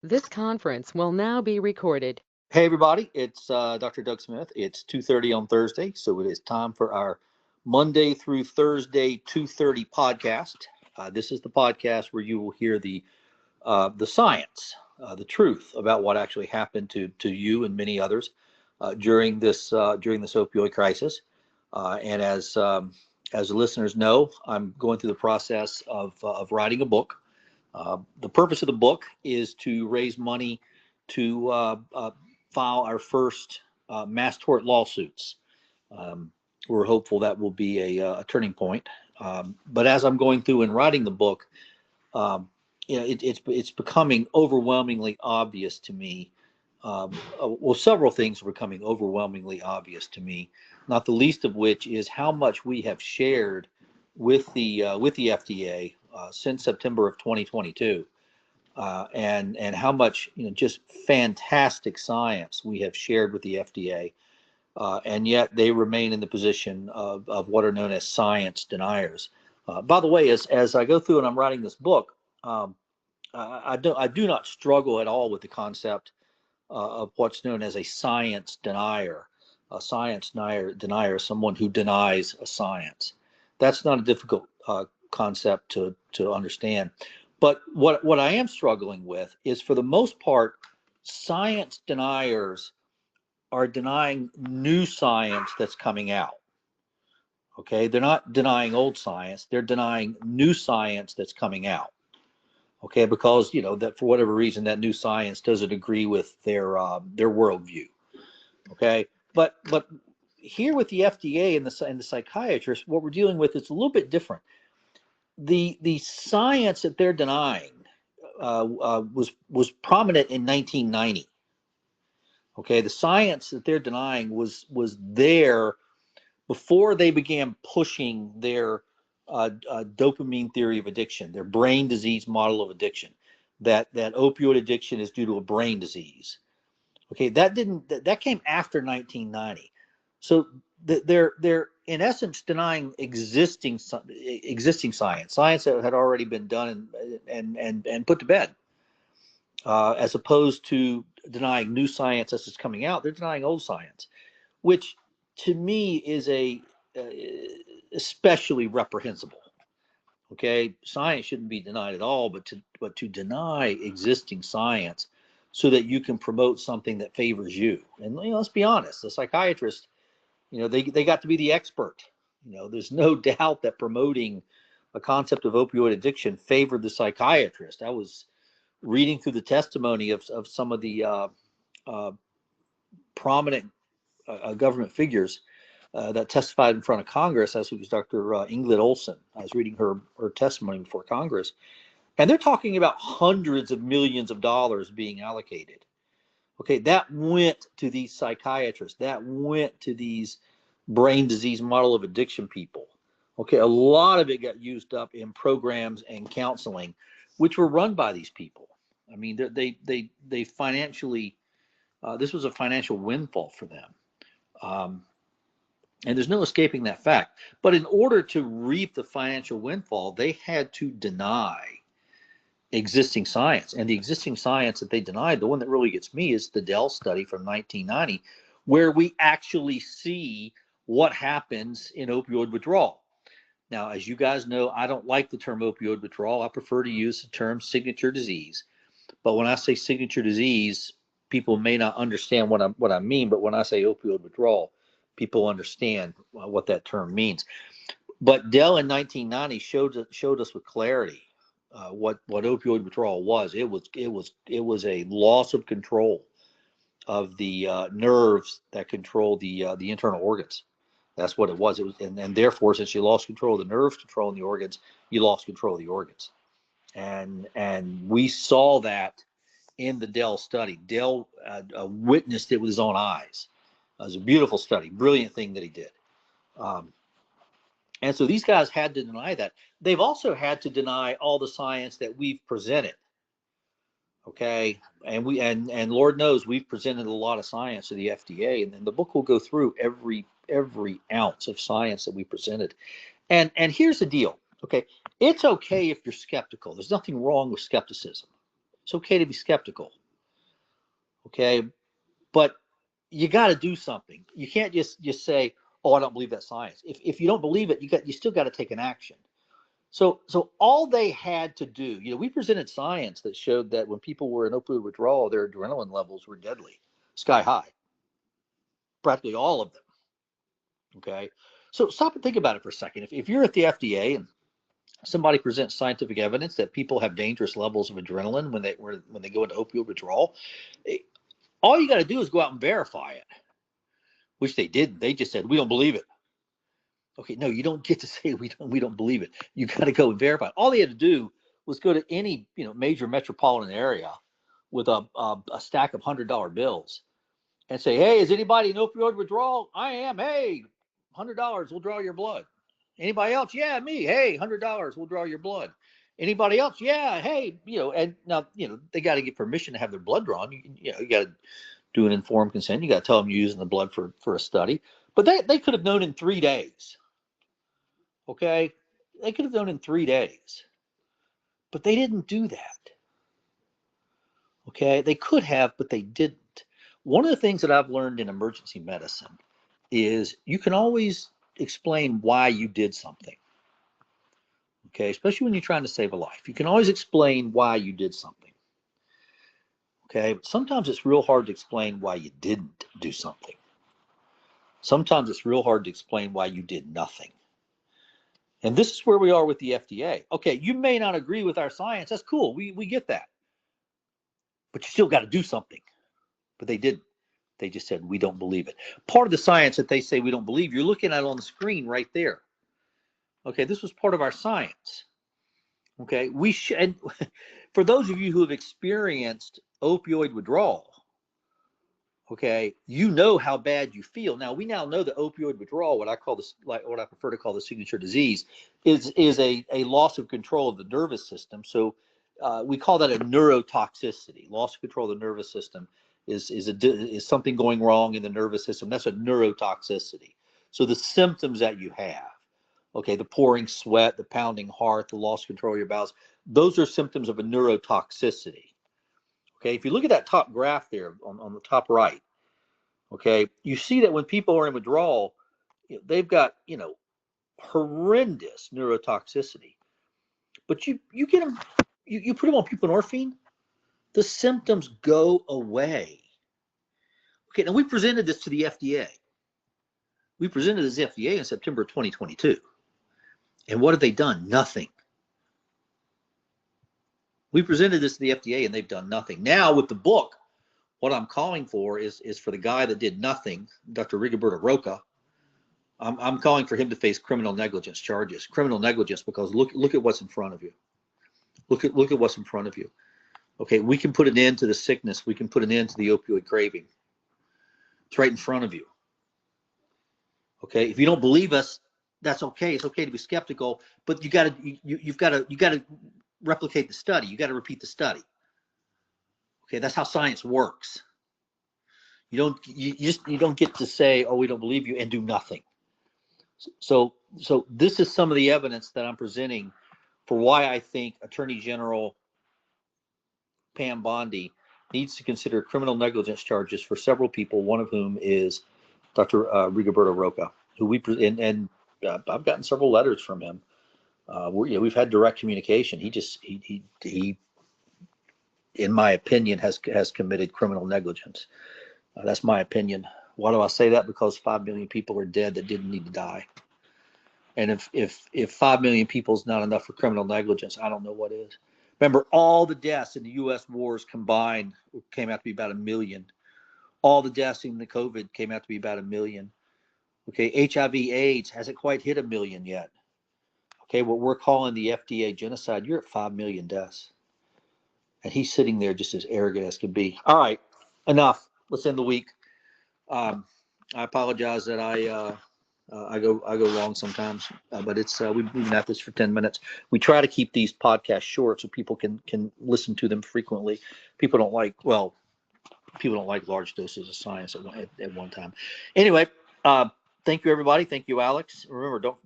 This conference will now be recorded. Hey everybody, it's Dr. Doug Smith. It's 2:30 on Thursday, so it is time for our Monday through Thursday 2:30 podcast. This is the podcast where you will hear the science, the truth about what actually happened to you and many others during this opioid crisis. And as the listeners know, I'm going through the process of writing a book. The purpose of the book is to raise money to file our first mass tort lawsuits. We're hopeful that will be a turning point. But as I'm going through and writing the book, it's becoming overwhelmingly obvious to me. Well, several things are becoming overwhelmingly obvious to me. Not the least of which is how much we have shared with the FDA since September of 2022. And how much just fantastic science we have shared with the FDA, and yet they remain in the position of what are known as science deniers. By the way, as I go through and I'm writing this book, I do not struggle at all with the concept of what's known as a science denier. A science denier, someone who denies a science. That's not a difficult concept to understand. But what I am struggling with is, for the most part, science deniers are denying new science that's coming out. Okay, they're not denying old science; they're denying new science that's coming out. Okay, because that for whatever reason that new science doesn't agree with their worldview. Okay, but here with the FDA and the psychiatrists, what we're dealing with is a little bit different. The science that they're denying was prominent in 1990. Okay, the science that they're denying was there before they began pushing their dopamine theory of addiction, their brain disease model of addiction, that opioid addiction is due to a brain disease. Okay, that came after 1990. So they're in essence denying existing science that had already been done and put to bed, as opposed to denying new science as it's coming out. They're denying old science, which to me is especially reprehensible. Okay, science shouldn't be denied at all, but to deny existing science so that you can promote something that favors you. And let's be honest, the psychiatrist, they got to be the expert. There's no doubt that promoting a concept of opioid addiction favored the psychiatrist. I was reading through the testimony of some of the prominent government figures that testified in front of Congress, as was Dr. Ingrid Olsen. I was reading her testimony before Congress, and they're talking about hundreds of millions of dollars being allocated. Okay, that went to these psychiatrists. That went to these brain disease model of addiction people. Okay, a lot of it got used up in programs and counseling, which were run by these people. I mean, they financially, this was a financial windfall for them. And there's no escaping that fact. But in order to reap the financial windfall, they had to deny existing science. And the existing science that they denied, the one that really gets me, is the Dell study from 1990, where we actually see what happens in opioid withdrawal. Now, as you guys know, I don't like the term opioid withdrawal. I prefer to use the term signature disease. But when I say signature disease, people may not understand what I mean. But when I say opioid withdrawal, people understand what that term means. But Dell in 1990 showed us with clarity what opioid withdrawal was. It was a loss of control of the nerves that control the internal organs. That's what it was. It was, and therefore, since you lost control of the nerves controlling the organs, you lost control of the organs. And we saw that in the Dell study. Dell witnessed it with his own eyes. It was a beautiful study, brilliant thing that he did. And so these guys had to deny that. They've also had to deny all the science that we've presented. Okay, and Lord knows we've presented a lot of science to the FDA, and then the book will go through every ounce of science that we presented. And here's the deal. Okay, it's okay if you're skeptical. There's nothing wrong with skepticism. It's okay to be skeptical. Okay, but you got to do something. You can't just say, "Oh, I don't believe that science." If you don't believe it, you still got to take an action. So all they had to do, we presented science that showed that when people were in opioid withdrawal, their adrenaline levels were deadly, sky high, practically all of them. Okay, so stop and think about it for a second. If you're at the FDA and somebody presents scientific evidence that people have dangerous levels of adrenaline when they go into opioid withdrawal, all you got to do is go out and verify it, which they didn't. They just said we don't believe it. Okay, no, you don't get to say we don't believe it. You got to go and verify it. All they had to do was go to any major metropolitan area with a stack of $100 bills and say, hey, is anybody in opioid withdrawal? I am. Hey, $100, we'll draw your blood. Anybody else? Yeah, me. Hey, $100, we'll draw your blood. Anybody else? Yeah, hey, and now they got to get permission to have their blood drawn. You got to do an informed consent. You got to tell them you're using the blood for a study. But they could have known in 3 days. Okay, they could have known in 3 days, but they didn't do that. Okay, they could have, but they didn't. One of the things that I've learned in emergency medicine is you can always explain why you did something. Okay, especially when you're trying to save a life. You can always explain why you did something. Okay, but sometimes it's real hard to explain why you didn't do something. Sometimes it's real hard to explain why you did nothing. And this is where we are with the FDA. Okay, you may not agree with our science. That's cool. We get that. But you still got to do something. But they didn't. They just said, we don't believe it. Part of the science that they say we don't believe, you're looking at it on the screen right there. Okay, this was part of our science. Okay, we should, and for those of you who have experienced opioid withdrawal, okay, you know how bad you feel. Now, we now know that opioid withdrawal, what I prefer to call the signature disease, is a loss of control of the nervous system. So we call that a neurotoxicity. Loss of control of the nervous system is something going wrong in the nervous system. That's a neurotoxicity. So the symptoms that you have, okay, the pouring sweat, the pounding heart, the loss of control of your bowels, those are symptoms of a neurotoxicity. Okay, if you look at that top graph there on the top right, okay, you see that when people are in withdrawal, they've got, horrendous neurotoxicity. But you get them, you put them on buprenorphine, the symptoms go away. Okay, now we presented this to the FDA. We presented this to the FDA in September 2022. And what have they done? Nothing. We presented this to the FDA and they've done nothing. Now with the book, what I'm calling for is for the guy that did nothing, Dr. Rigoberto Roca. I'm calling for him to face criminal negligence charges. Criminal negligence, because look at what's in front of you. Look at what's in front of you. Okay, we can put an end to the sickness. We can put an end to the opioid craving. It's right in front of you. Okay, if you don't believe us, that's okay. It's okay to be skeptical, but you've got to replicate the study. You got to repeat the study. Okay, that's how science works. You don't get to say, oh, we don't believe you, and do nothing. So this is some of the evidence that I'm presenting for why I think Attorney General Pam Bondi needs to consider criminal negligence charges for several people, one of whom is Dr. Rigoberto Roca, who I've gotten several letters from him. We've had direct communication. He in my opinion, has committed criminal negligence. That's my opinion. Why do I say that? Because 5 million people are dead that didn't need to die. And if 5 million people is not enough for criminal negligence, I don't know what is. Remember, all the deaths in the U.S. wars combined came out to be about 1 million. All the deaths in the COVID came out to be about 1 million. Okay, HIV/AIDS hasn't quite hit 1 million yet. Okay, what we're calling the FDA genocide, you're at 5 million deaths. And he's sitting there just as arrogant as could be. All right, enough. Let's end the week. I apologize that I go long sometimes, but it's we've been at this for 10 minutes. We try to keep these podcasts short so people can listen to them frequently. People don't like large doses of science at one time. Anyway, thank you everybody. Thank you, Alex. Remember, don't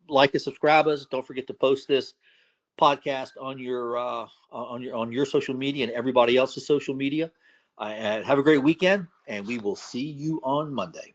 like us, subscribe us. Don't forget to post this podcast on your social media and everybody else's social media. Have a great weekend, and we will see you on Monday.